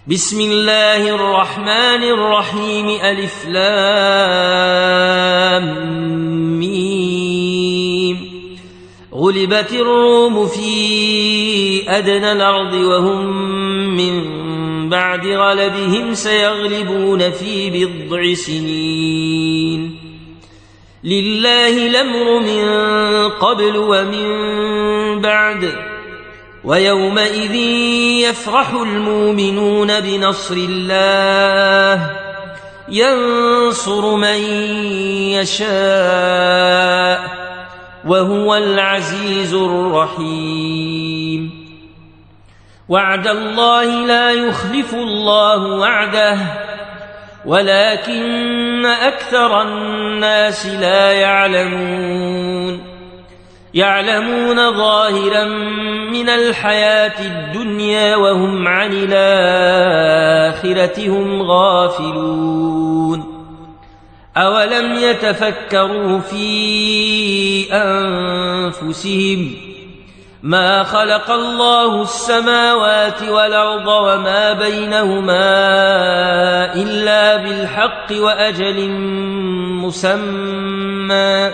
بسم الله الرحمن الرحيم ألف لام ميم. غلبت الروم في أدنى الأرض وهم من بعد غلبهم سيغلبون في بضع سنين. لله الأمر من قبل ومن بعد ويومئذ يفرح المؤمنون بنصر الله ينصر من يشاء وهو العزيز الرحيم. وعد الله لا يخلف الله وعده ولكن أكثر الناس لا يعلمون ظاهرا من الحياة الدنيا وهم عن الآخرة هم غافلون. أولم يتفكروا في أنفسهم ما خلق الله السماوات والأرض وما بينهما إلا بالحق وأجل مسمى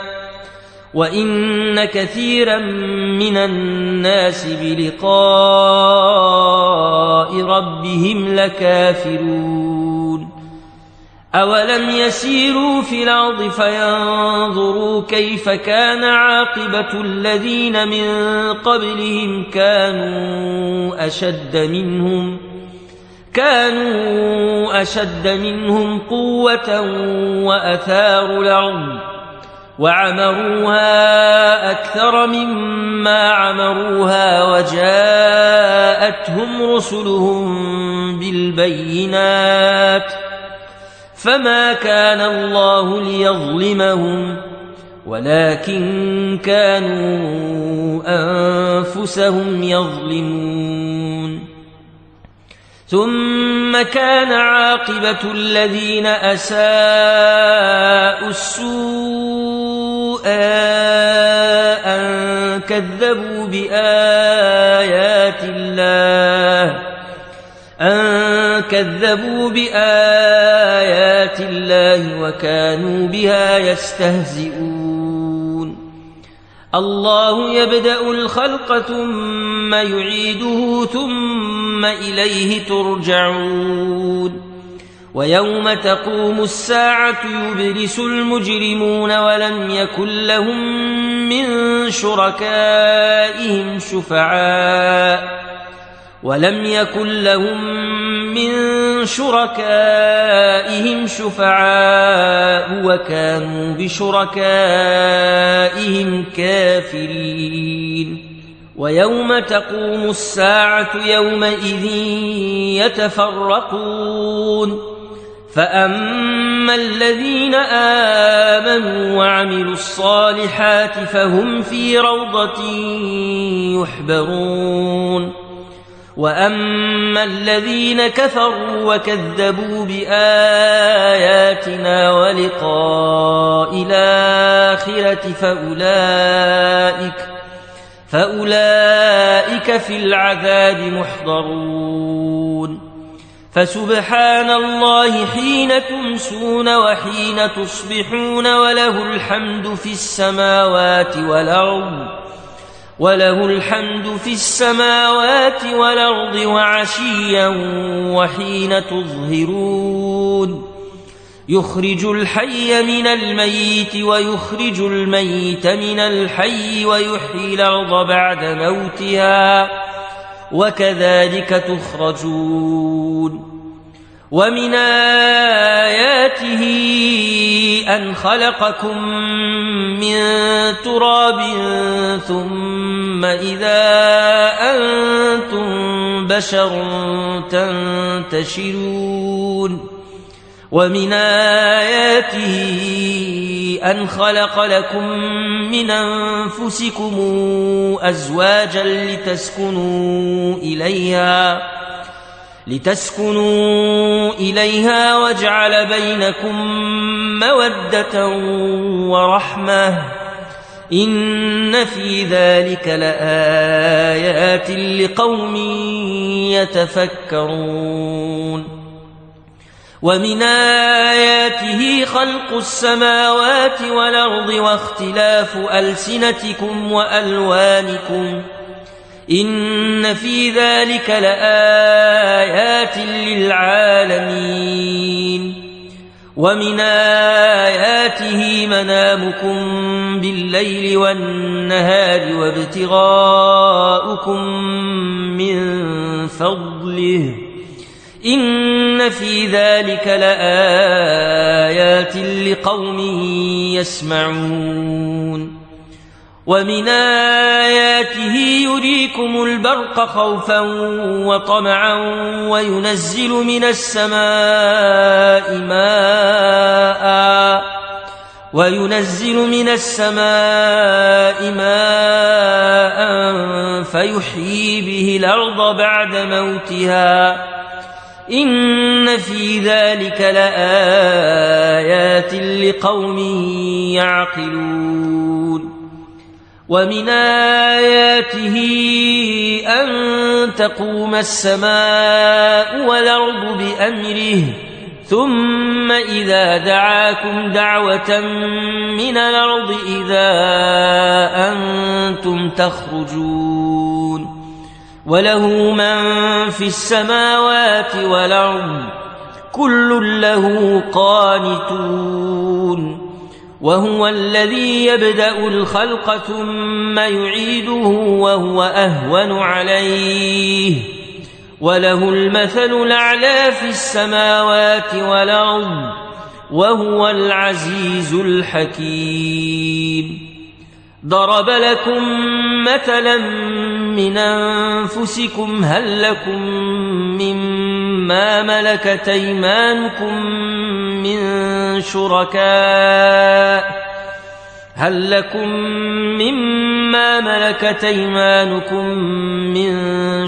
وإن كثيرا من الناس بلقاء ربهم لكافرون. أولم يسيروا في الأرض فينظروا كيف كان عاقبة الذين من قبلهم كانوا أشد منهم قوة وأثاروا الأرض وعمروها أكثر مما عمروها وجاءتهم رسلهم بالبينات فما كان الله ليظلمهم ولكن كانوا أنفسهم يظلمون. ثم كان عاقبة الذين أساءوا السوء أن كذبوا بآيات الله وكانوا بها يستهزئون. الله يبدأ الخلق ثم يعيده ثم إليه ترجعون. ويوم تقوم الساعة يبلس المجرمون ولم يكن لهم من شركائهم شفعاء وكانوا بشركائهم كافرين. ويوم تقوم الساعة يومئذ يتفرقون فأما الذين آمنوا وعملوا الصالحات فهم في روضة يحبرون. وأما الذين كفروا وكذبوا بآياتنا ولقاء الآخرة فأولئك في العذاب محضرون. فسبحان الله حين تمسون وحين تصبحون وله الحمد في السماوات والأرض وعشيا وحين تظهرون. يخرج الحي من الميت ويخرج الميت من الحي ويحيي الأرض بعد موتها وكذلك تخرجون. ومن آياته أن خلقكم من تراب ثم إذا أنتم بشر تنتشرون. ومن آياته أن خلق لكم من أنفسكم أزواجا لتسكنوا إليها وجعل بينكم مودة ورحمة إن في ذلك لآيات لقوم يتفكرون ومن آياته خلق السماوات والأرض واختلاف ألسنتكم وألوانكم إن في ذلك لآيات للعالمين ومن آياته منامكم بالليل والنهار وابتغاؤكم من فضله إن في ذلك لآيات لقوم يسمعون ومن آياته يريكم البرق خوفا وطمعا وينزل من السماء ماء فيحيي به الأرض بعد موتها إن في ذلك لآيات لقوم يعقلون ومن آياته أن تقوم السماء والأرض بأمره ثم إذا دعاكم دعوة من الأرض إذا أنتم تخرجون وله من في السماوات والأرض كل له قانتون وهو الذي يبدأ الخلق ثم يعيده وهو أهون عليه وله المثل الأعلى في السماوات والأرض وهو العزيز الحكيم ضرب لكم مثلا من أنفسكم هل لكم مما ملكت أيمانكم من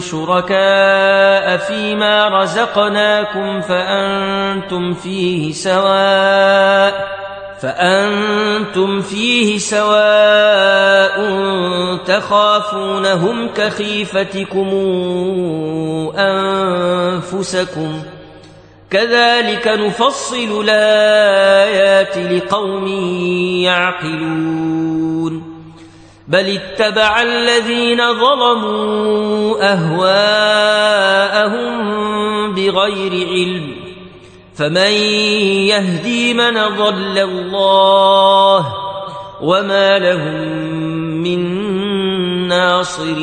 شركاء فيما رزقناكم فأنتم فيه سواء تخافونهم كخيفتكم أنفسكم كذلك نفصل الآيات لقوم يعقلون بل اتبع الذين ظلموا أهواءهم بغير علم فمن يهدي من ضل الله وما لهم من ناصرين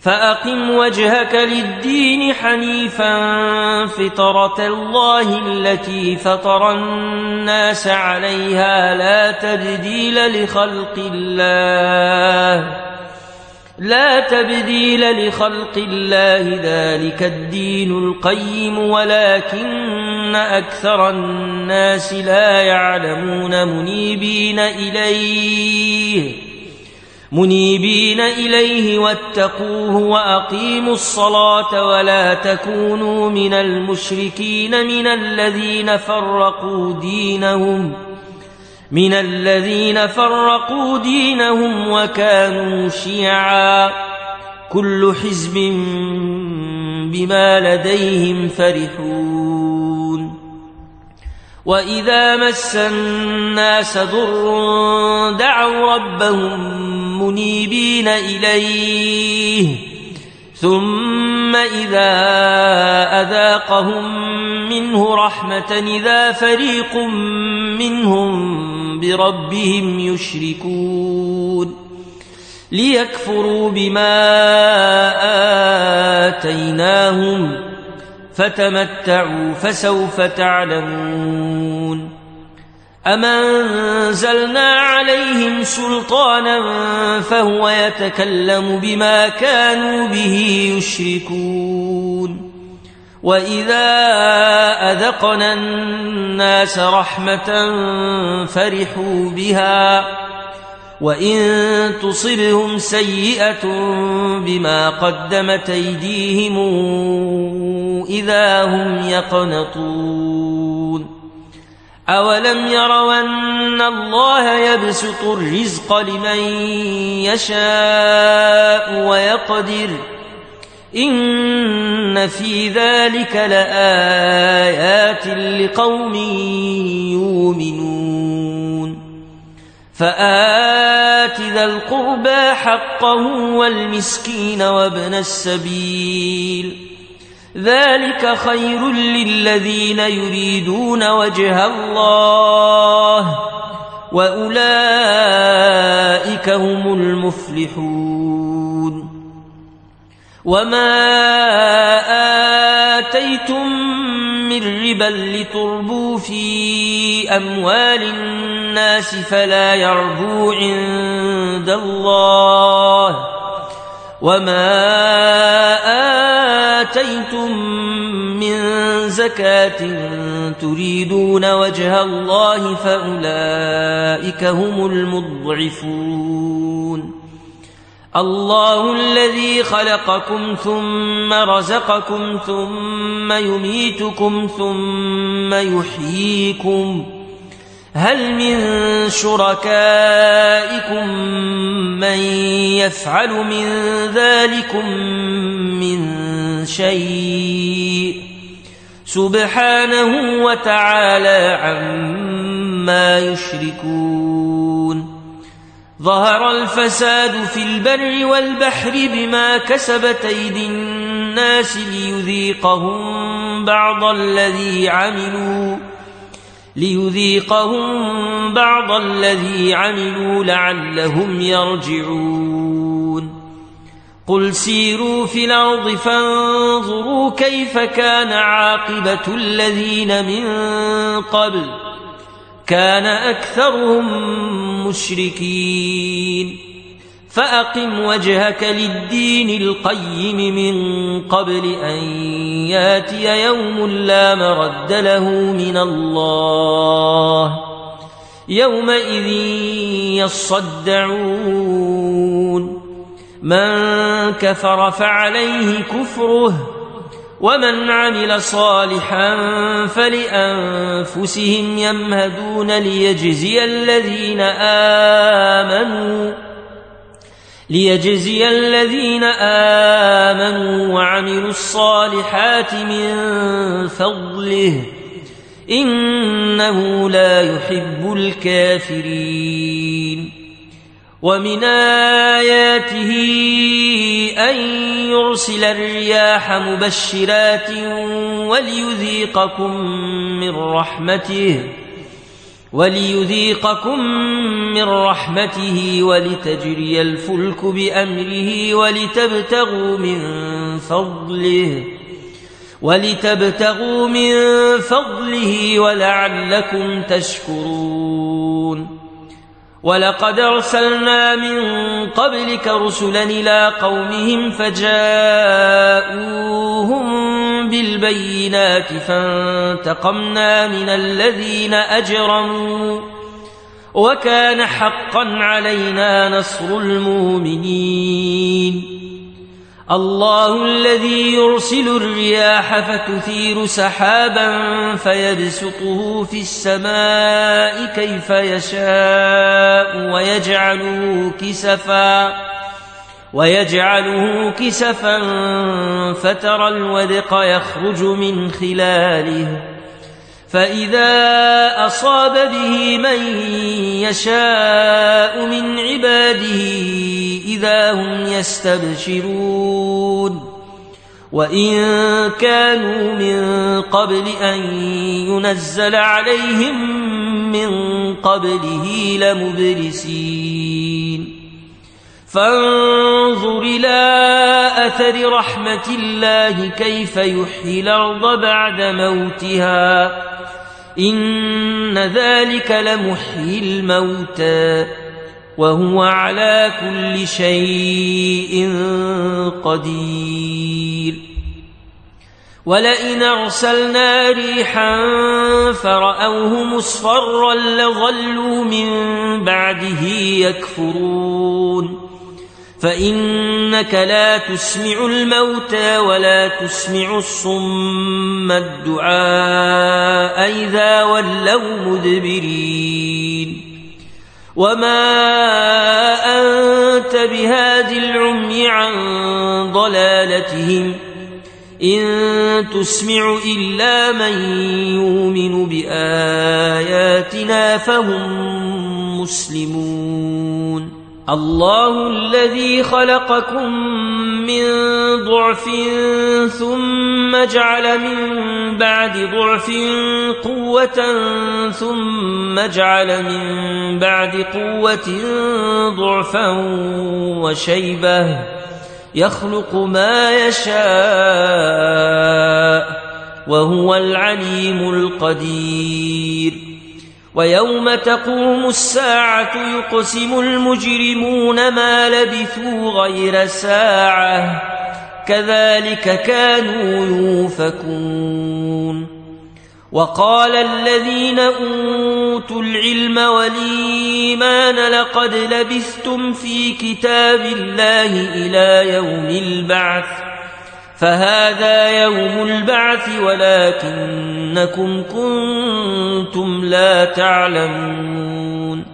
فأقم وجهك للدين حنيفا فطرة الله التي فطر الناس عليها لا تبديل لخلق الله ذلك الدين القيم ولكن أكثر الناس لا يعلمون منيبين إليه واتقوه وأقيموا الصلاة ولا تكونوا من المشركين من الذين فرقوا دينهم وكانوا شيعا كل حزب بما لديهم فرحون وإذا مس الناس ضر دعوا ربهم منيبين إليه ثم إذا أذاقهم منه رحمة إذا فريق منهم بربهم يشركون ليكفروا بما آتيناهم فتمتعوا فسوف تعلمون أم أنزلنا عليهم سلطانا فهو يتكلم بما كانوا به يشركون وإذا أذقنا الناس رحمة فرحوا بها وإن تصبهم سيئة بما قدمت أيديهم إذا هم يقنطون أولم يروا أن الله يبسط الرزق لمن يشاء ويقدر إن في ذلك لآيات لقوم يؤمنون فآت ذا القربى حقه والمسكين وابن السبيل ذلك خير للذين يريدون وجه الله وأولئك هم المفلحون وما آتيتم من ربا لتربوا في أموال الناس فلا يربو عند الله وما آتيتم من زكاة تريدون وجه الله فأولئك هم المضعفون الله الذي خلقكم ثم رزقكم ثم يميتكم ثم يحييكم هل من شركائكم من يفعل من ذلكم من شيء سبحانه وتعالى عما يشركون ظهر الفساد في البر والبحر بما كسبت أيدي الناس ليذيقهم بعض الذي عملوا لعلهم يرجعون قل سيروا في الأرض فانظروا كيف كان عاقبة الذين من قبل كان أكثرهم مشركين فأقم وجهك للدين القيم من قبل أن ياتي يوم لا مرد له من الله يومئذ يصدعون من كفر فعليه كفره ومن عمل صالحا فلأنفسهم يمهدون ليجزي الذين آمنوا وعملوا الصالحات من فضله إنه لا يحب الكافرين ومن آياته أن يرسل الرياح مبشرات وليذيقكم من رحمته ولتجري الفلك بأمره ولتبتغوا من فضله ولعلكم تشكرون ولقد أرسلنا من قبلك رسلا إلى قومهم فجاءوهم بالبينات فانتقمنا من الذين أجرموا وكان حقا علينا نصر المؤمنين الله الذي يرسل الرياح فتثير سحابا فيبسطه في السماء كيف يشاء ويجعله كسفا فترى الودق يخرج من خلاله فإذا أصاب به من يشاء من عباده إذا هم يستبشرون وإن كانوا من قبل أن ينزل عليهم من قبله لمبلسين فانظر إلى أثر رحمة الله كيف يحيي الأرض بعد موتها إن ذلك لمحيي الموتى وهو على كل شيء قدير ولئن أرسلنا ريحا فرأوه مصفرا لظلوا من بعده يكفرون فإنك لا تسمع الموتى ولا تسمع الصم الدعاء إذا ولوا مدبرين وما أنت بهاد العمي عن ضلالتهم إن تسمع إلا من يؤمن بآياتنا فهم مسلمون الله الذي خلقكم من ضعف ثم جعل من بعد ضعف قوة ثم جعل من بعد قوة ضعفا وشيبة يخلق ما يشاء وهو العليم القدير ويوم تقوم الساعة يقسم المجرمون ما لبثوا غير ساعة كذلك كانوا يؤفكون وقال الذين أوتوا العلم والإيمان لقد لبثتم في كتاب الله إلى يوم البعث فهذا يوم البعث ولكنكم كنتم لا تعلمون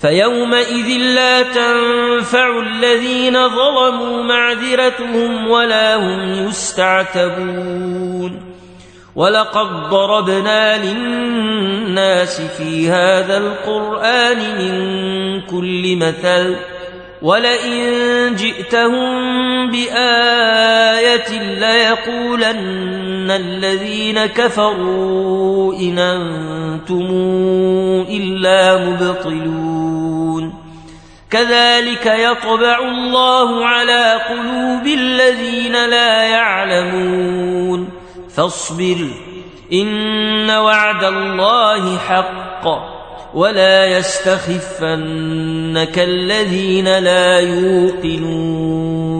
فيومئذ لا تنفع الذين ظلموا معذرتهم ولا هم يستعتبون ولقد ضربنا للناس في هذا القرآن من كل مثل ولئن جئتهم بآية ليقولن الذين كفروا إن أنتم إلا مبطلون كذلك يطبع الله على قلوب الذين لا يعلمون فاصبر إن وعد الله حق ولا يستخفنك الذين لا يوقنون